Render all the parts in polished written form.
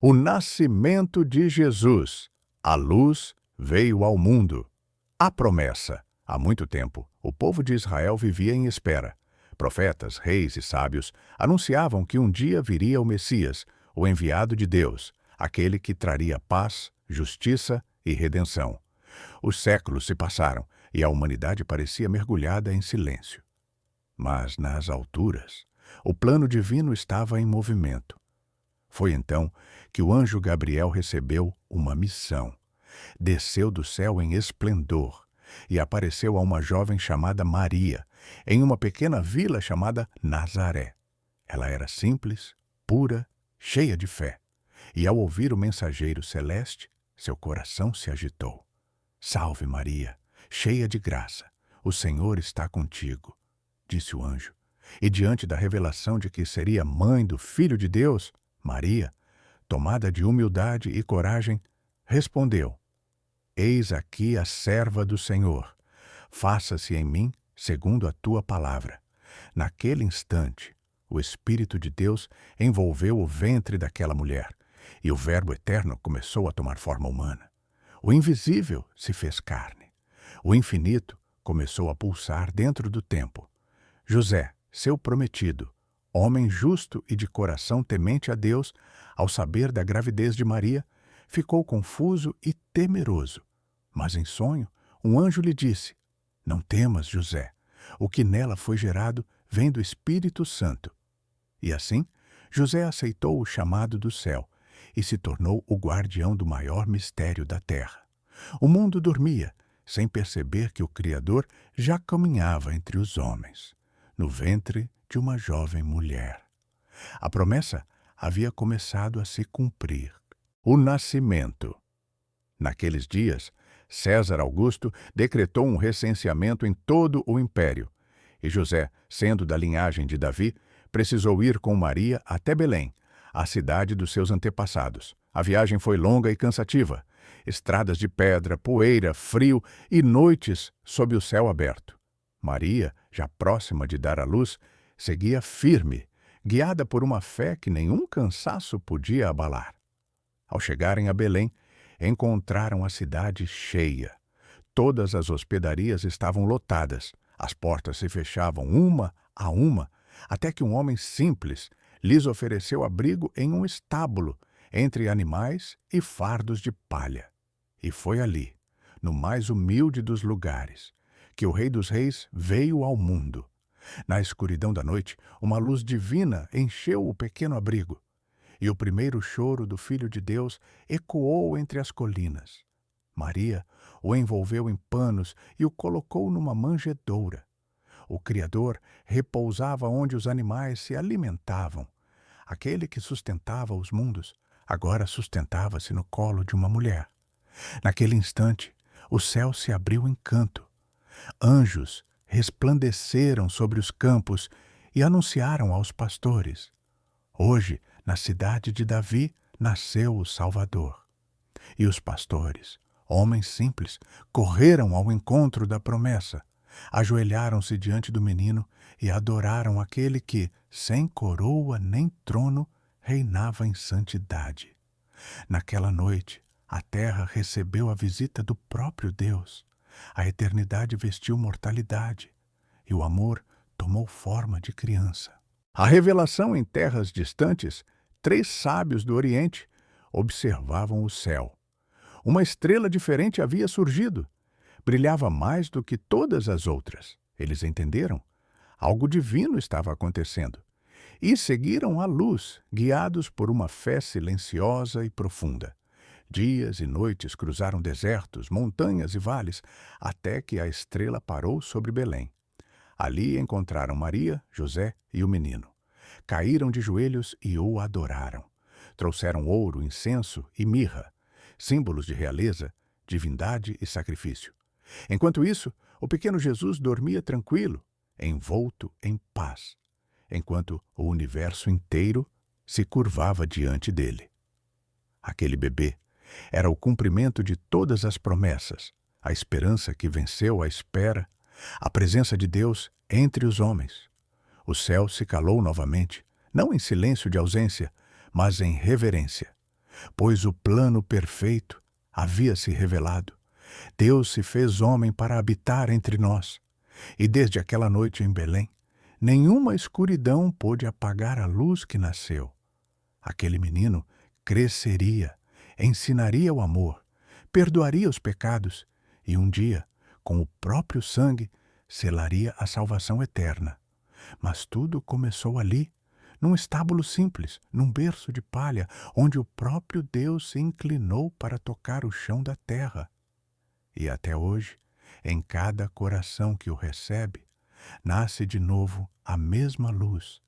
O nascimento de Jesus. A luz veio ao mundo. A promessa. Há muito tempo, o povo de Israel vivia em espera. Profetas, reis e sábios anunciavam que um dia viria o Messias, o enviado de Deus, aquele que traria paz, justiça e redenção. Os séculos se passaram e a humanidade parecia mergulhada em silêncio. Mas nas alturas, o plano divino estava em movimento. Foi então que o anjo Gabriel recebeu uma missão. Desceu do céu em esplendor e apareceu a uma jovem chamada Maria, em uma pequena vila chamada Nazaré. Ela era simples, pura, cheia de fé. E ao ouvir o mensageiro celeste, seu coração se agitou. Salve Maria, cheia de graça, o Senhor está contigo, disse o anjo. E diante da revelação de que seria mãe do Filho de Deus, Maria, tomada de humildade e coragem, respondeu: Eis aqui a serva do Senhor. Faça-se em mim segundo a tua palavra. Naquele instante, o Espírito de Deus envolveu o ventre daquela mulher, e o Verbo eterno começou a tomar forma humana. O invisível se fez carne. O infinito começou a pulsar dentro do tempo. José, seu prometido, homem justo e de coração temente a Deus, ao saber da gravidez de Maria, ficou confuso e temeroso. Mas em sonho, um anjo lhe disse: Não temas, José. O que nela foi gerado vem do Espírito Santo. E assim, José aceitou o chamado do céu e se tornou o guardião do maior mistério da terra. O mundo dormia, sem perceber que o Criador já caminhava entre os homens, no ventre de uma jovem mulher. A promessa havia começado a se cumprir. O nascimento. Naqueles dias, César Augusto decretou um recenseamento em todo o império, e José, sendo da linhagem de Davi, precisou ir com Maria até Belém, a cidade dos seus antepassados. A viagem foi longa e cansativa, estradas de pedra, poeira, frio e noites sob o céu aberto. Maria, já próxima de dar à luz, seguia firme, guiada por uma fé que nenhum cansaço podia abalar. Ao chegarem a Belém, encontraram a cidade cheia. Todas as hospedarias estavam lotadas, as portas se fechavam uma a uma, até que um homem simples lhes ofereceu abrigo em um estábulo, entre animais e fardos de palha. E foi ali, no mais humilde dos lugares, que o Rei dos Reis veio ao mundo. Na escuridão da noite, uma luz divina encheu o pequeno abrigo, e o primeiro choro do Filho de Deus ecoou entre as colinas. Maria o envolveu em panos e o colocou numa manjedoura. O Criador repousava onde os animais se alimentavam. Aquele que sustentava os mundos agora sustentava-se no colo de uma mulher. Naquele instante, o céu se abriu em canto. Anjos resplandeceram sobre os campos e anunciaram aos pastores: Hoje, na cidade de Davi, nasceu o Salvador. E os pastores, homens simples, correram ao encontro da promessa, ajoelharam-se diante do menino e adoraram aquele que, sem coroa nem trono, reinava em santidade. Naquela noite, a terra recebeu a visita do próprio Deus. A eternidade vestiu mortalidade, e o amor tomou forma de criança. A revelação em terras distantes, 3 sábios do Oriente observavam o céu. Uma estrela diferente havia surgido. Brilhava mais do que todas as outras. Eles entenderam. Algo divino estava acontecendo. E seguiram a luz, guiados por uma fé silenciosa e profunda. Dias e noites cruzaram desertos, montanhas e vales, até que a estrela parou sobre Belém. Ali encontraram Maria, José e o menino. Caíram de joelhos e o adoraram. Trouxeram ouro, incenso e mirra, símbolos de realeza, divindade e sacrifício. Enquanto isso, o pequeno Jesus dormia tranquilo, envolto em paz, enquanto o universo inteiro se curvava diante dele. Aquele bebê era o cumprimento de todas as promessas, a esperança que venceu a espera, a presença de Deus entre os homens. O céu se calou novamente, não em silêncio de ausência, mas em reverência. pois o plano perfeito havia se revelado. Deus se fez homem para habitar entre nós. E desde aquela noite em Belém, nenhuma escuridão pôde apagar a luz que nasceu. Aquele menino cresceria, ensinaria o amor, perdoaria os pecados e um dia, com o próprio sangue, selaria a salvação eterna. Mas tudo começou ali, num estábulo simples, num berço de palha, onde o próprio Deus se inclinou para tocar o chão da terra. E até hoje, em cada coração que o recebe, nasce de novo a mesma luz,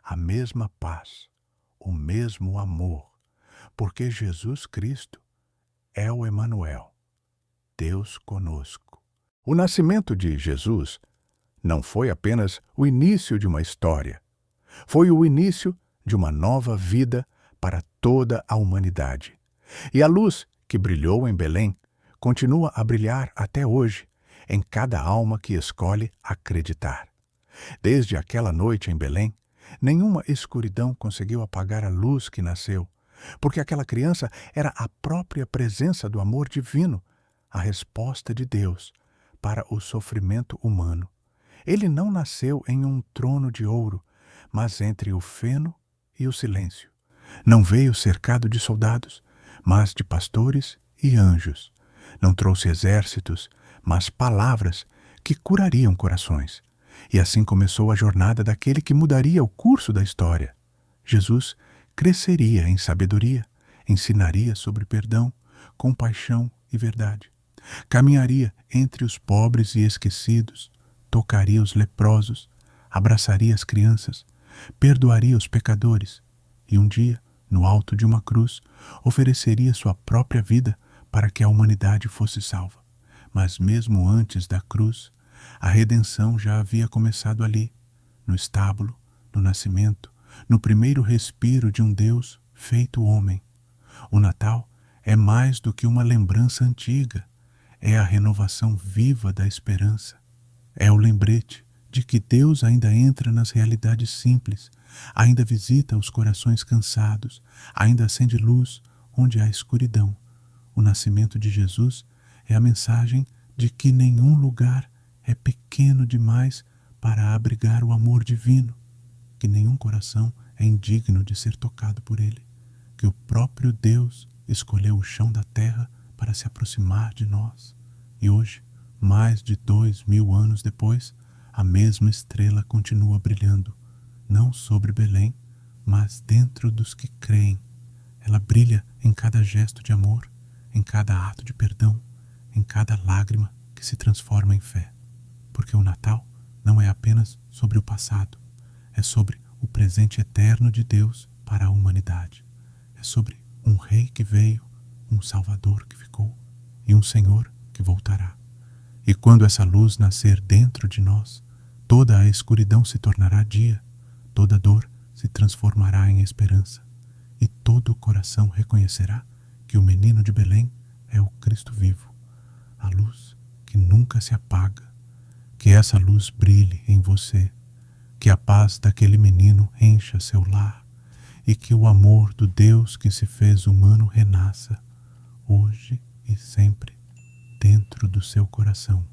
a mesma paz, o mesmo amor, porque Jesus Cristo é o Emanuel, Deus conosco. O nascimento de Jesus não foi apenas o início de uma história, foi o início de uma nova vida para toda a humanidade. E a luz que brilhou em Belém continua a brilhar até hoje em cada alma que escolhe acreditar. Desde aquela noite em Belém, nenhuma escuridão conseguiu apagar a luz que nasceu, porque aquela criança era a própria presença do amor divino, a resposta de Deus para o sofrimento humano. Ele não nasceu em um trono de ouro, mas entre o feno e o silêncio. Não veio cercado de soldados, mas de pastores e anjos. Não trouxe exércitos, mas palavras que curariam corações. E assim começou a jornada daquele que mudaria o curso da história. Jesus cresceria em sabedoria, ensinaria sobre perdão, compaixão e verdade. Caminharia entre os pobres e esquecidos, tocaria os leprosos, abraçaria as crianças, perdoaria os pecadores e um dia, no alto de uma cruz, ofereceria sua própria vida para que a humanidade fosse salva. Mas mesmo antes da cruz, a redenção já havia começado ali, no estábulo, no nascimento, no primeiro respiro de um Deus feito homem. O Natal é mais do que uma lembrança antiga, é a renovação viva da esperança. É o lembrete de que Deus ainda entra nas realidades simples, ainda visita os corações cansados, ainda acende luz onde há escuridão. O nascimento de Jesus é a mensagem de que nenhum lugar é pequeno demais para abrigar o amor divino, que nenhum coração é indigno de ser tocado por ele, que o próprio Deus escolheu o chão da terra para se aproximar de nós. E hoje, mais de 2000 anos depois, a mesma estrela continua brilhando, não sobre Belém, mas dentro dos que creem. Ela brilha em cada gesto de amor, em cada ato de perdão, em cada lágrima que se transforma em fé. Porque o Natal não é apenas sobre o passado, é sobre o presente eterno de Deus para a humanidade. É sobre um rei que veio, um salvador que ficou e um Senhor que voltará. E quando essa luz nascer dentro de nós, toda a escuridão se tornará dia, toda dor se transformará em esperança, e todo o coração reconhecerá que o menino de Belém é o Cristo vivo, a luz que nunca se apaga. Que essa luz brilhe em você, que a paz daquele menino encha seu lar, e que o amor do Deus que se fez humano renasça, hoje e sempre, dentro do seu coração.